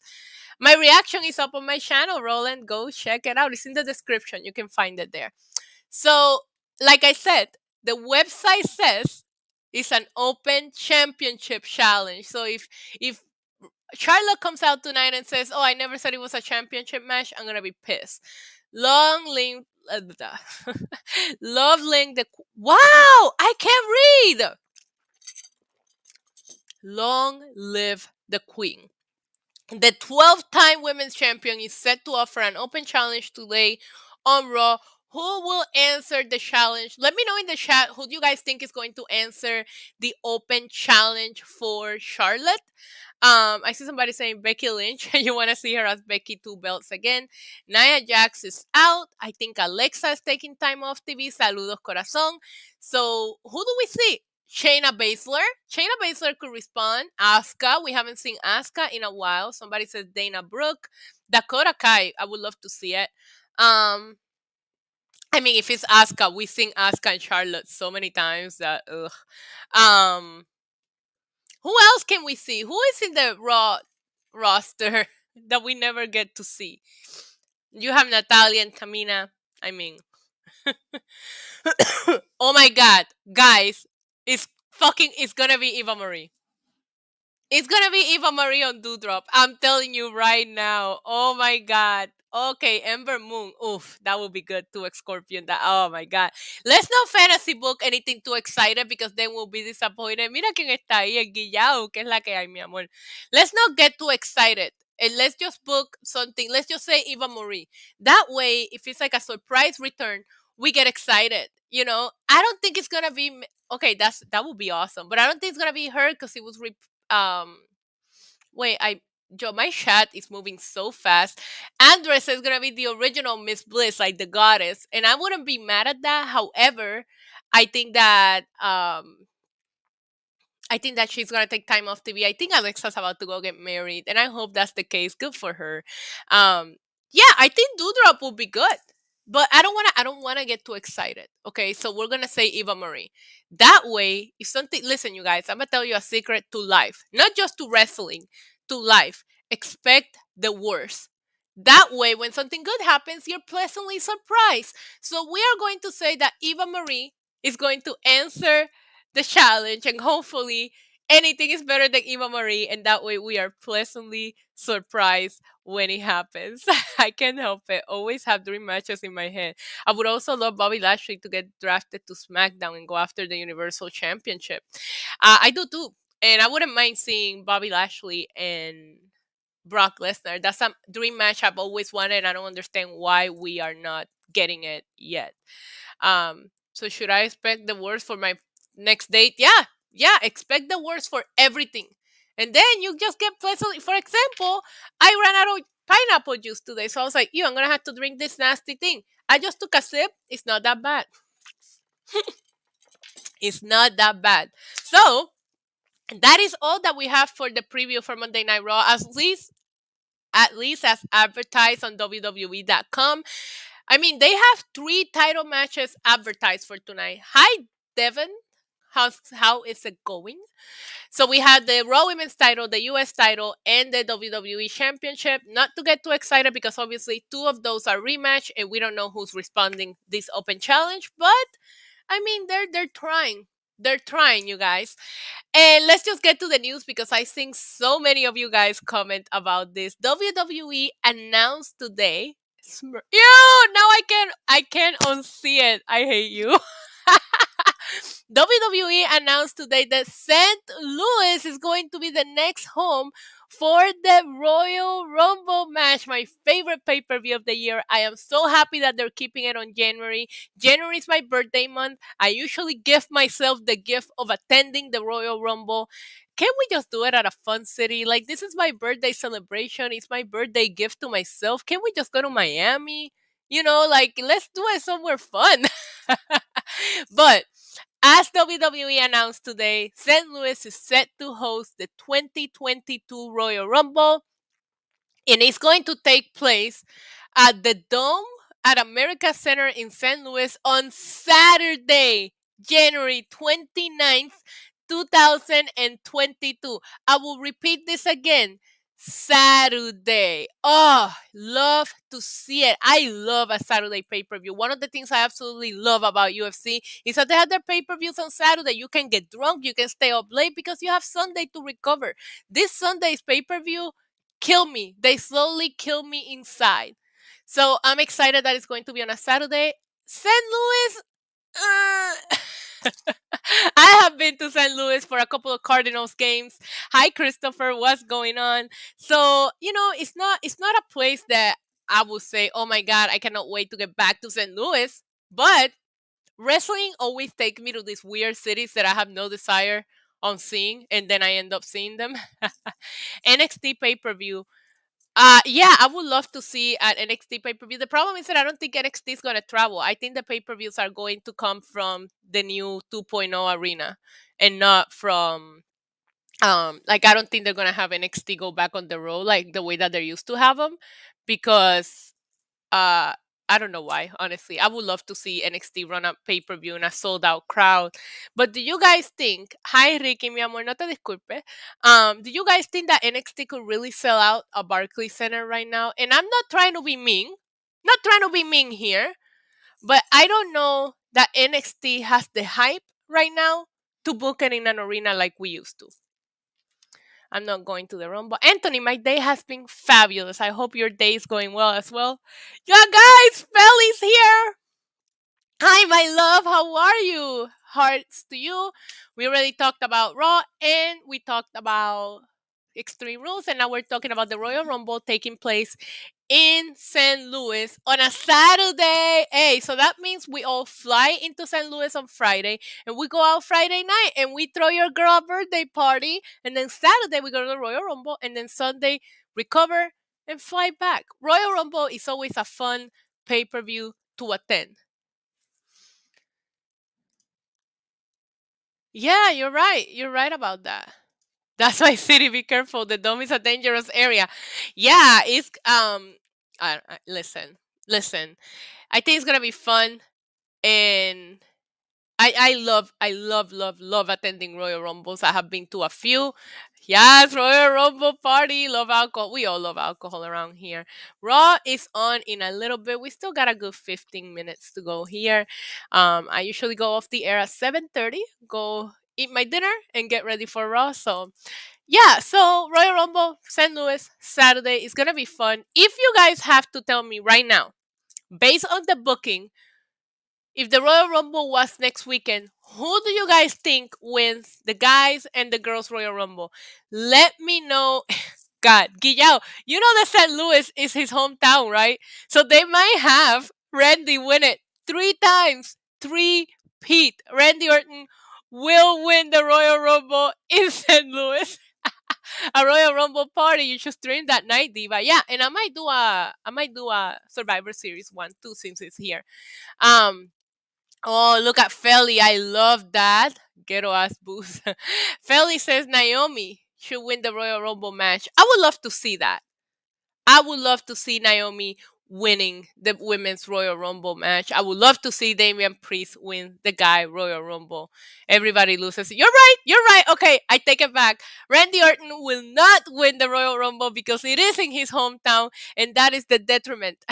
My reaction is up on my channel, Roland. Go check it out. It's in the description. You can find it there. So, like I said, the website says it's an open championship challenge. So if Charlotte comes out tonight and says, "Oh, I never said it was a championship match," I'm gonna be pissed. Long live, love link the. Wow, I can't read. Long live the Queen. The 12-time women's champion is set to offer an open challenge today on Raw. Who will answer the challenge? Let me know in the chat who do you guys think is going to answer the open challenge for Charlotte. I see somebody saying Becky Lynch. You want to see her as Becky 2 belts again. Nia Jax is out. I think Alexa is taking time off TV. Saludos, corazón. So who do we see? Shayna Baszler. Shayna Baszler could respond. Asuka. We haven't seen Asuka in a while. Somebody says Dana Brooke. Dakota Kai. I would love to see it. I mean, if it's Asuka, we sing Asuka and Charlotte so many times that who else can we see? Who is in the Raw roster that we never get to see? You have Natalia and Tamina. I mean, oh my God, guys, it's gonna be Eva Marie. It's gonna be Eva Marie on Doudrop. I'm telling you right now. Oh my God. Okay, Ember Moon. Oof, that would be good. 2X Scorpion. That. Oh my God. Let's not fantasy book anything too excited, because then we'll be disappointed. Mira quién está ahí, el Guillao, que es la que hay, mi amor. Let's not get too excited. And let's just book something. Let's just say Eva Marie. That way, if it's like a surprise return, we get excited. I don't think it's gonna be okay. That would be awesome, but I don't think it's gonna be her, because it was wait, my chat is moving so fast. Andres is gonna be the original Miss Bliss, like the goddess, and I wouldn't be mad at that. However, I think that she's gonna take time off TV. I think Alexa's about to go get married, and I hope that's the case. Good for her. Yeah, I think Doudrop will be good. But I don't wanna get too excited. Okay, so we're gonna say Eva Marie. That way, if something, listen, you guys, I'm gonna tell you a secret to life, not just to wrestling, to life. Expect the worst. That way, when something good happens, you're pleasantly surprised. So we are going to say that Eva Marie is going to answer the challenge, and hopefully anything is better than Eva Marie, and that way we are pleasantly surprised when it happens. I can't help it. Always have dream matches in my head. I would also love Bobby Lashley to get drafted to SmackDown and go after the Universal Championship. I do too. And I wouldn't mind seeing Bobby Lashley and Brock Lesnar. That's a dream match I've always wanted. I don't understand why we are not getting it yet. So should I expect the worst for my next date? Yeah, expect the worst for everything. And then you just get pleasantly. For example, I ran out of pineapple juice today, so I was like, I'm gonna have to drink this nasty thing. I just took a sip. It's not that bad. It's not that bad. So that is all that we have for the preview for Monday Night Raw, at least as advertised on WWE.com. I mean, they have 3 title matches advertised for tonight. Hi, Devin. How is it going? So we had the Raw Women's title, the US title, and the WWE Championship. Not to get too excited, because obviously 2 of those are rematch, and we don't know who's responding this open challenge. But I mean, they're trying. They're trying, you guys. And let's just get to the news because I think so many of you guys comment about this. WWE announced today. Now I can't unsee it. I hate you. WWE announced today that St. Louis is going to be the next home for the Royal Rumble match, my favorite pay-per-view of the year. I am so happy that they're keeping it on January. January is my birthday month. I usually give myself the gift of attending the Royal Rumble. Can we just do it at a fun city? Like, this is my birthday celebration. It's my birthday gift to myself. Can we just go to Miami? Like, let's do it somewhere fun. But as WWE announced today, St. Louis is set to host the 2022 Royal Rumble, and it's going to take place at the Dome at America Center in St. Louis on Saturday, January 29th, 2022. I will repeat this again. Saturday. Oh, love to see it. I love a Saturday pay-per-view. One of the things I absolutely love about UFC is that they have their pay-per-views on Saturday. You can get drunk, you can stay up late because you have Sunday to recover. This Sunday's pay-per-view kill me. They slowly kill me inside. So I'm excited that it's going to be on a Saturday. St. Louis, I have been to St. Louis for a couple of Cardinals games. Hi, Christopher. What's going on? So it's not a place that I would say, oh my God, I cannot wait to get back to St. Louis. But wrestling always takes me to these weird cities that I have no desire on seeing, and then I end up seeing them. NXT pay per view. Yeah, I would love to see an NXT pay per view. The problem is that I don't think NXT is going to travel. I think the pay per views are going to come from the new 2.0 arena and not from like I don't think they're going to have NXT go back on the road like the way that they're used to have them because uh I don't know why, honestly. I would love to see NXT run a pay per view in a sold out crowd. But do you guys think, hi Ricky, mi amor, no te disculpe. Do you guys think that NXT could really sell out a Barclays Center right now? And I'm not trying to be mean, not trying to be mean here, but I don't know that NXT has the hype right now to book it in an arena like we used to. I'm not going to the Rumble. Anthony, my day has been fabulous. I hope your day is going well as well. Yeah, guys, Felly's here. Hi, my love. How are you? Hearts to you. We already talked about Raw and we talked about Extreme Rules, and now we're talking about the Royal Rumble taking place in St. Louis on a Saturday. Hey, so that means we all fly into St. Louis on Friday and we go out Friday night and we throw your girl a birthday party. And then Saturday we go to the Royal Rumble and then Sunday recover and fly back. Royal Rumble is always a fun pay per view to attend. Yeah, you're right. You're right about that. That's my city. Be careful. The dome is a dangerous area. Yeah, it's listen, listen. I think it's gonna be fun, and I love attending Royal Rumbles. I have been to a few. Yes, Royal Rumble party. Love alcohol. We all love alcohol around here. Raw is on in a little bit. We still got a good 15 minutes to go here. I usually go off the air at 7:30. Go eat my dinner and get ready for Raw. So yeah, so Royal Rumble, St. Louis, Saturday is gonna be fun. If you guys have to tell me right now, based on the booking, if the Royal Rumble was next weekend, who do you guys think wins the guys and the girls Royal Rumble? Let me know. God, Guillao, you know that St. Louis is his hometown, right? So they might have Randy win it 3 times. Pete. Randy Orton will win the Royal Rumble in St. Louis. A Royal Rumble party. You should stream that night, Diva. Yeah, and I might do a Survivor Series one too since it's here. Um Oh, look at Felly. I love that. Ghetto ass boost. Felly says Naomi should win the Royal Rumble match. I would love to see that. I would love to see Naomi winning the women's Royal Rumble match. I would love to see Damian Priest win the guy Royal Rumble. Everybody loses. You're right. You're right. Okay, I take it back. Randy Orton will not win the Royal Rumble because it is in his hometown, and that is the detriment.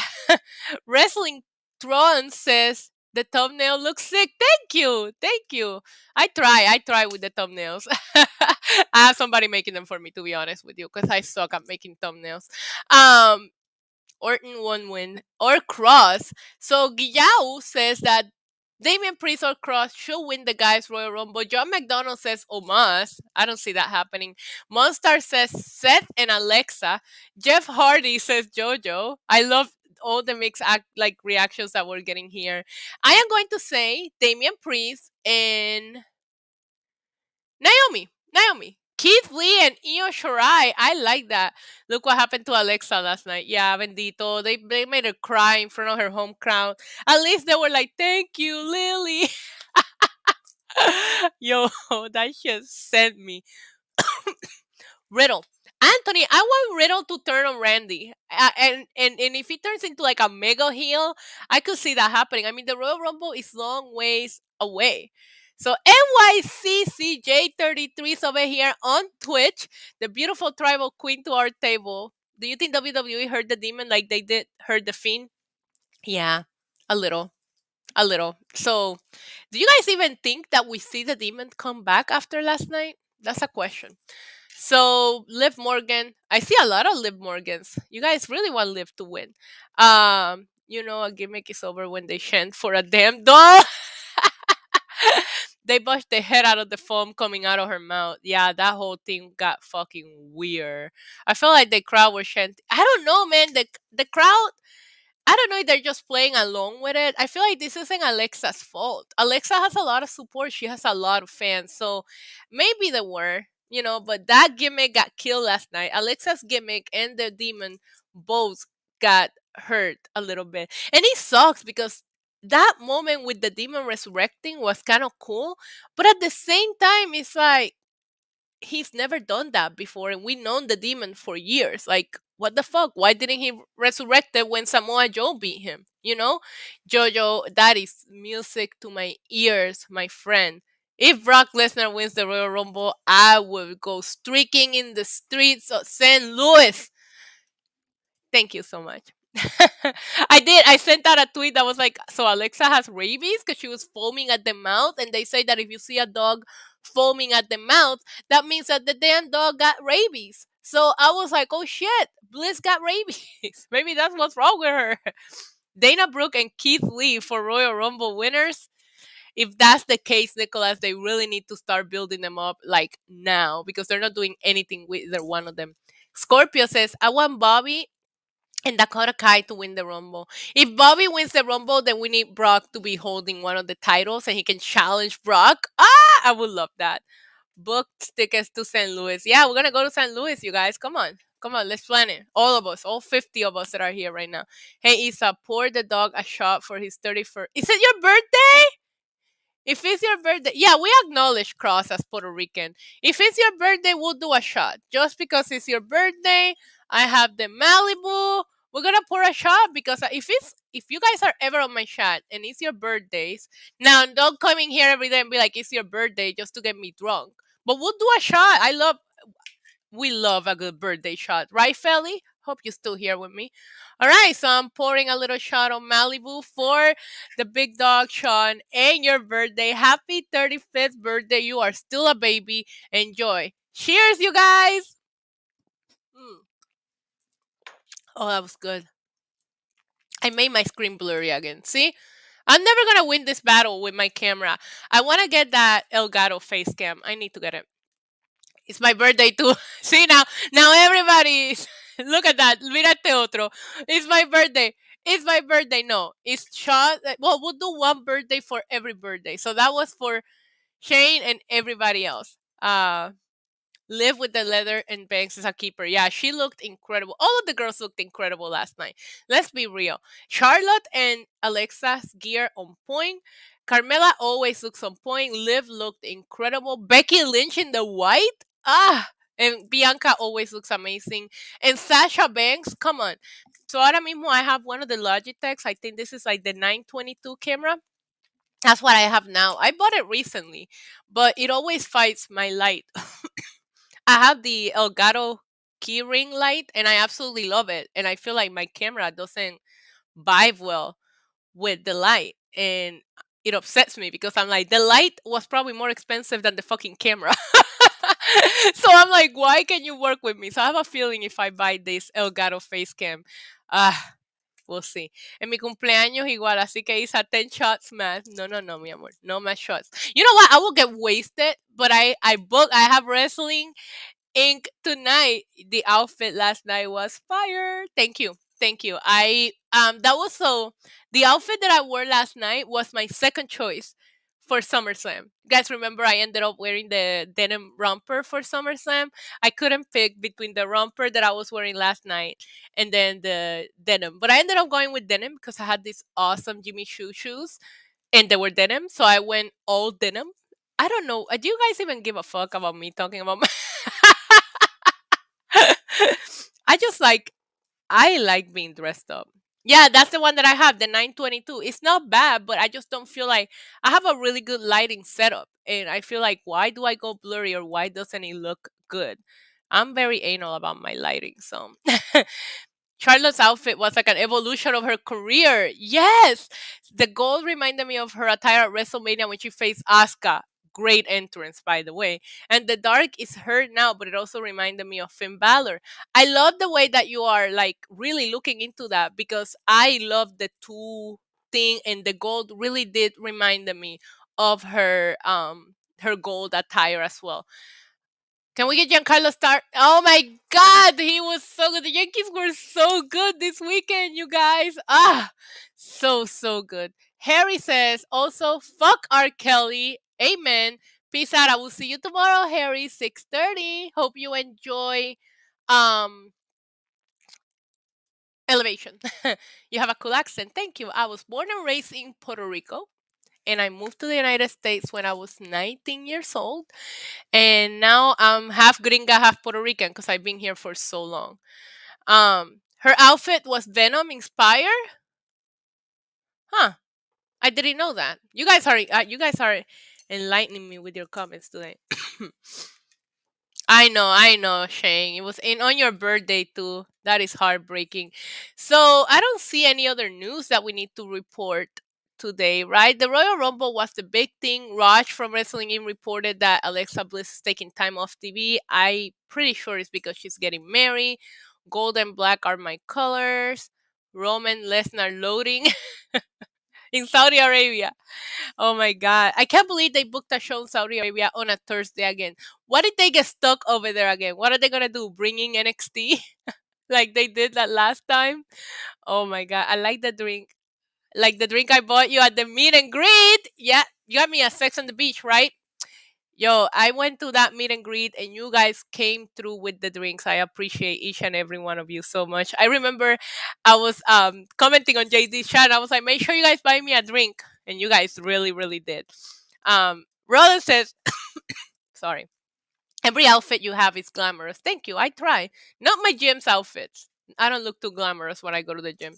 Wrestling Tron says The thumbnail looks sick. Thank you. Thank you. I try with the thumbnails. I have somebody making them for me, to be honest with you, because I suck at making thumbnails. Um, Orton won win or Cross. So Guillao says that Damian Priest or Cross should win the guys Royal Rumble. John McDonald says Omos. I don't see that happening. Monstar says Seth and Alexa. Jeff Hardy says JoJo. I love all the mixed like reactions that we're getting here. I am going to say Damian Priest and Naomi. Keith Lee and Io Shirai. I like that. Look what happened to Alexa last night. Yeah, bendito. They made her cry in front of her home crowd. At least they were like, thank you, Lily. Yo, that shit sent me. Riddle. Anthony, I want Riddle to turn on Randy. And if he turns into like a mega heel, I could see that happening. I mean, the Royal Rumble is long ways away. So NYCCJ33 is over here on Twitch, the beautiful tribal queen to our table. Do you think WWE heard the demon like they did heard the fiend? Yeah, a little. A little. So, do you guys even think that we see the demon come back after last night? That's a question. So Liv Morgan, I see a lot of Liv Morgans. You guys really want Liv to win. A gimmick is over when they chant for a damn dog. They pushed the head out of the foam coming out of her mouth. Yeah, that whole thing got fucking weird. I felt like the crowd was chanting. I don't know, man. The crowd, I don't know if they're just playing along with it. I feel like this isn't Alexa's fault. Alexa has a lot of support. She has a lot of fans. So maybe they were, but that gimmick got killed last night. Alexa's gimmick and the demon both got hurt a little bit. And it sucks because that moment with the demon resurrecting was kind of cool. But at the same time, it's like, he's never done that before, and we've known the demon for years. Like, what the fuck? Why didn't he resurrect it when Samoa Joe beat him? Jojo, that is music to my ears, my friend. If Brock Lesnar wins the Royal Rumble, I will go streaking in the streets of St. Louis. Thank you so much. I did. I sent out a tweet that was like, so Alexa has rabies because she was foaming at the mouth. And they say that if you see a dog foaming at the mouth, that means that the damn dog got rabies. So I was like, oh shit, Bliss got rabies. Maybe that's what's wrong with her. Dana Brooke and Keith Lee for Royal Rumble winners. If that's the case, Nicholas, they really need to start building them up like now because they're not doing anything with either one of them. Scorpio says, I want Bobby and Dakota Kai to win the Rumble. If Bobby wins the Rumble, then we need Brock to be holding one of the titles and he can challenge Brock. I would love that. Book tickets to St. Louis. Yeah, we're going to go to St. Louis, you guys. Come on. Come on, let's plan it. All of us, all 50 of us that are here right now. Hey, Isa, pour the dog a shot for his 31st. Is it your birthday? If it's your birthday, yeah, we acknowledge Cross as Puerto Rican. If it's your birthday, we'll do a shot. Just because it's your birthday, I have the Malibu. We're gonna pour a shot because if you guys are ever on my chat and it's your birthdays, now don't come in here every day and be like it's your birthday just to get me drunk. But we'll do a shot. We love a good birthday shot, right, Felly? Hope you're still here with me. All right, so I'm pouring a little shot on Malibu for the big dog, Sean, and your birthday. Happy 35th birthday. You are still a baby. Enjoy. Cheers, you guys. Oh, that was good. I made my screen blurry again. See? I'm never going to win this battle with my camera. I want to get that Elgato face cam. I need to get it. It's my birthday too. See now everybody's look at that. Mírate otro. It's my birthday. It's my birthday. No, it's shot. Well, we'll do one birthday for every birthday. So that was for Shane and everybody else. Live with the leather and Banks as a keeper. Yeah, she looked incredible. All of the girls looked incredible last night. Let's be real. Charlotte and Alexa's gear on point. Carmilla always looks on point. Liv looked incredible. Becky Lynch in the white. And Bianca always looks amazing. And Sasha Banks, come on. So ahora mismo I have one of the Logitechs. I think this is like the 922 camera. That's what I have now. I bought it recently, but it always fights my light. I have the Elgato keyring light and I absolutely love it. And I feel like my camera doesn't vibe well with the light. and it upsets me because I'm like, the light was probably more expensive than the fucking camera. So I'm like, why can you work with me? So I have a feeling if I buy this Elgato face cam, ah, we'll see. En mi cumpleaños igual, así que hice 10 shots más. No, no, no, mi amor. No más shots. You know what? I will get wasted, but I have wrestling ink tonight. The outfit last night was fire. Thank you. Thank you. That was so the outfit that I wore last night was my second choice for SummerSlam. Guys, remember I ended up wearing the denim romper for SummerSlam. I couldn't pick between the romper that I was wearing last night and then the denim. But I ended up going with denim because I had these awesome Jimmy Choo shoes and they were denim, so I went all denim. I don't know. Do you guys even give a fuck about me talking about my I just like I like being dressed up. Yeah, that's the one that I have, the 922. It's not bad, but I just don't feel like I have a really good lighting setup. And I feel like, why do I go blurry or why doesn't it look good? I'm very anal about my lighting. So Charlotte's outfit was like an evolution of her career. Yes. The gold reminded me of her attire at WrestleMania when she faced Asuka. Great entrance, by the way. And the dark is her now, but it also reminded me of Finn Balor. I love the way that you are like really looking into that because I love the two thing and the gold really did remind me of her gold attire as well. Can we get Giancarlo start? Oh my God, he was so good. The Yankees were so good this weekend, you guys. So good. Harry says also, fuck R. Kelly. Amen. Peace out. I will see you tomorrow, Harry. 6:30. Hope you enjoy um Elevation. You have a cool accent. Thank you. I was born and raised in Puerto Rico, and I moved to the United States when I was 19 years old. And now I'm half gringa, half Puerto Rican because I've been here for so long. Her outfit was Venom inspired. Huh? I didn't know that. You guys are enlightening me with your comments today. I know, Shane. It was in on your birthday too. That is heartbreaking. So I don't see any other news that we need to report today, right? The Royal Rumble was the big thing. Raj from Wrestling In reported that Alexa Bliss is taking time off TV. I pretty sure it's because she's getting married. Gold and black are my colors. Roman Lesnar loading in Saudi Arabia. Oh my God. I can't believe they booked a show in Saudi Arabia on a Thursday again. What did they get stuck over there again? What are they going to do? Bring in NXT like they did that last time? Oh my God. I like the drink. Like the drink I bought you at the meet and greet. Yeah. You got me a Sex on the Beach, right? Yo, I went to that meet and greet and you guys came through with the drinks. I appreciate each and every one of you so much. I remember I was commenting on JD's chat. I was like, make sure you guys buy me a drink. And you guys really, really did. Roland says, sorry. Every outfit you have is glamorous. Thank you. I try. Not my gym's outfits. I don't look too glamorous when I go to the gym.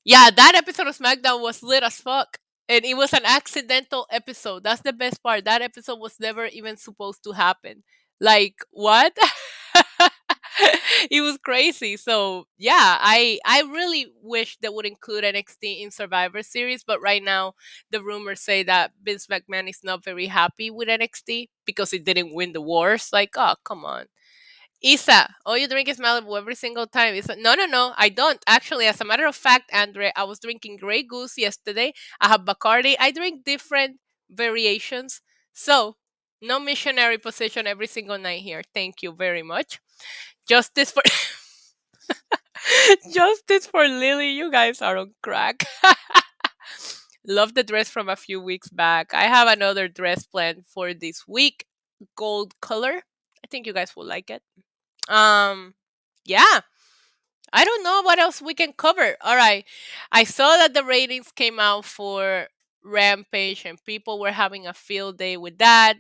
Yeah, that episode of SmackDown was lit as fuck. And it was an accidental episode. That's the best part. That episode was never even supposed to happen. Like, what? It was crazy. So yeah, I really wish they would include NXT in Survivor Series, but right now the rumors say that Vince McMahon is not very happy with NXT because it didn't win the wars. Like, oh come on. Isa, all you drink is Malibu every single time. Isa, no, no, no, I don't. Actually, as a matter of fact, Andre, I was drinking Grey Goose yesterday. I have Bacardi. I drink different variations. So, no missionary position every single night here. Thank you very much. Justice for Justice for Lily. You guys are on crack. Love the dress from a few weeks back. I have another dress planned for this week. Gold color. I think you guys will like it. Um yeah. I don't know what else we can cover. All right. I saw that the ratings came out for Rampage and people were having a field day with that.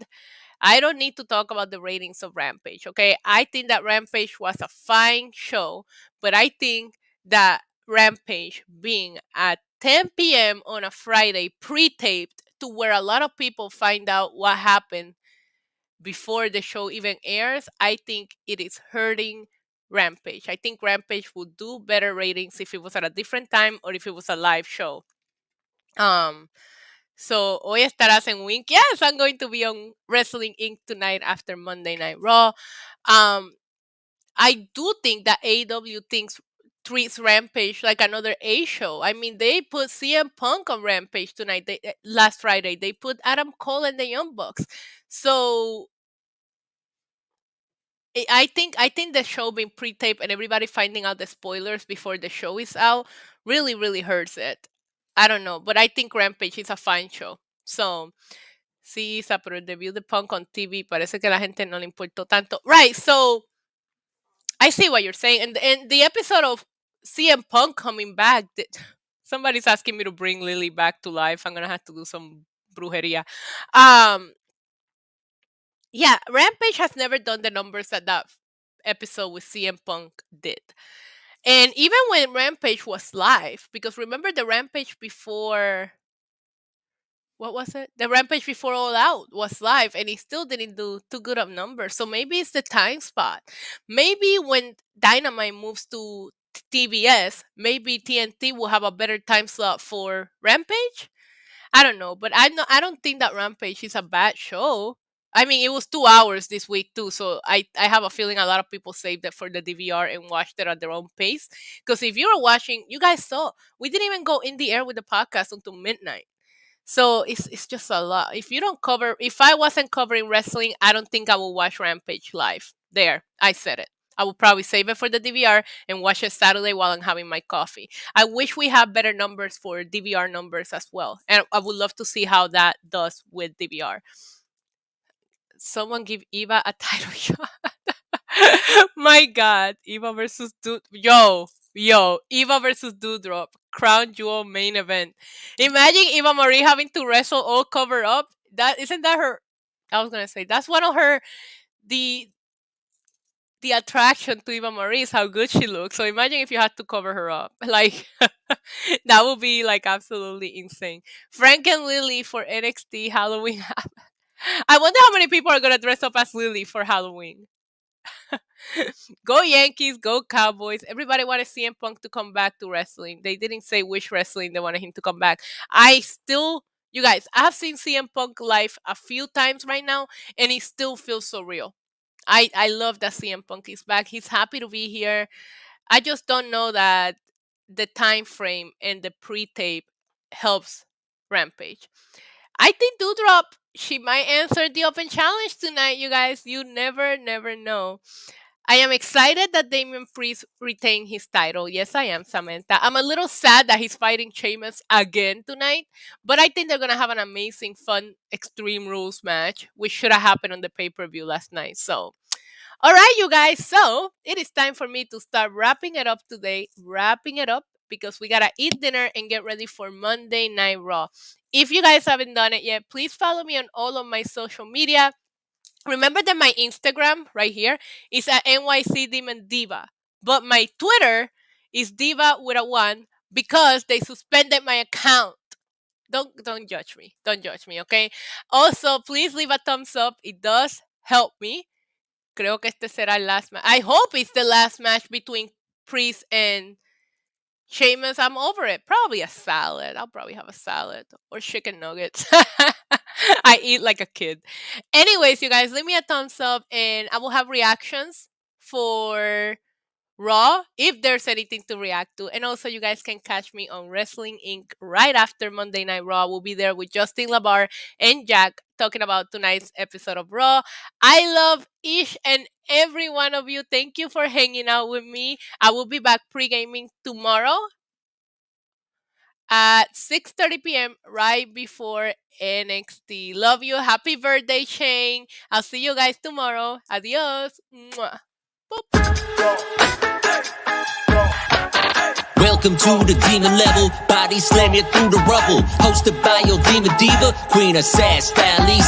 I don't need to talk about the ratings of Rampage, okay? I think that Rampage was a fine show, but I think that Rampage being at 10 p.m. on a Friday, pre taped, to where a lot of people find out what happened before the show even airs, I think it is hurting Rampage. I think Rampage would do better ratings if it was at a different time or if it was a live show. So hoy estarás en Wink. Yes, I'm going to be on Wrestling Inc. tonight after Monday Night Raw. I do think that AEW treats Rampage like another A show. I mean, they put CM Punk on Rampage tonight. Last Friday, they put Adam Cole and the Young Bucks. So I think the show being pre-taped and everybody finding out the spoilers before the show is out really hurts it. I don't know, but I think Rampage is a fine show. So sí, Isa, pero el debut de Punk on TV parece que a la gente no le importó tanto. Right, so I see what you're saying. And the episode of CM Punk coming back, somebody's asking me to bring Lily back to life. I'm going to have to do some brujeria. Yeah, Rampage has never done the numbers that episode with CM Punk did. And even when Rampage was live, because remember the Rampage before, what was it? The Rampage before All Out was live and he still didn't do too good of numbers. So maybe it's the time spot. Maybe when Dynamite moves to TBS, maybe TNT will have a better time slot for Rampage. I don't know, but I don't think that Rampage is a bad show. I mean, it was 2 hours this week too, so I have a feeling a lot of people saved it for the DVR and watched it at their own pace. Because if you were watching, you guys saw we didn't even go in the air with the podcast until midnight. So it's just a lot. If I wasn't covering wrestling, I don't think I will watch Rampage live. There, I said it. I will probably save it for the DVR and watch it Saturday while I'm having my coffee. I wish we have better numbers for DVR numbers as well. And I would love to see how that does with DVR. Someone give Eva a title shot. My God. Eva versus Yo, Eva versus Doudrop. Crown Jewel main event. Imagine Eva Marie having to wrestle all covered up. Isn't that her? I was gonna say that's one of her the attraction to Eva Marie is how good she looks. So imagine if you had to cover her up. Like that would be like absolutely insane. Frank and Lily for NXT Halloween. I wonder how many people are gonna dress up as Lily for Halloween. Go Yankees, go Cowboys. Everybody wanted CM Punk to come back to wrestling. They didn't say which wrestling they wanted him to come back. You guys, I've seen CM Punk live a few times right now, and it still feels so real. I love that CM Punk is back. He's happy to be here. I just don't know that the time frame and the pre-tape helps Rampage. I think Doudrop, she might answer the open challenge tonight, you guys. You never know. I am excited that Damien Priest retained his title. Yes, I am, Samantha. I'm a little sad that he's fighting Sheamus again tonight, but I think they're going to have an amazing, fun Extreme Rules match, which should have happened on the pay-per-view last night. So, all right, you guys. So, it is time for me to start wrapping it up today. Wrapping it up because we got to eat dinner and get ready for Monday Night Raw. If you guys haven't done it yet, please follow me on all of my social media. Remember that my Instagram right here is at NYC Demon Diva. But my Twitter is Diva with a 1 because they suspended my account. Don't judge me. Don't judge me, okay? Also, please leave a thumbs up. It does help me. Creo que este será el last match. I hope it's the last match between Priest and Sheamus. I'm over it. Probably a salad. I'll probably have a salad or chicken nuggets. I eat like a kid. Anyways, you guys, leave me a thumbs up and I will have reactions for Raw if there's anything to react to. And also, you guys can catch me on Wrestling Inc. right after Monday Night Raw. We'll be there with Justin Labar and Jack talking about tonight's episode of Raw. I love each and every one of you. Thank you for hanging out with me. I will be back pre-gaming tomorrow at 6:30 p.m. right before NXT. Love you. Happy birthday, Shane. I'll see you guys tomorrow. Adios. Mwah. Welcome to the demon level. Body slam you through the rubble. Hosted by your demon diva, Queen of Sad Style.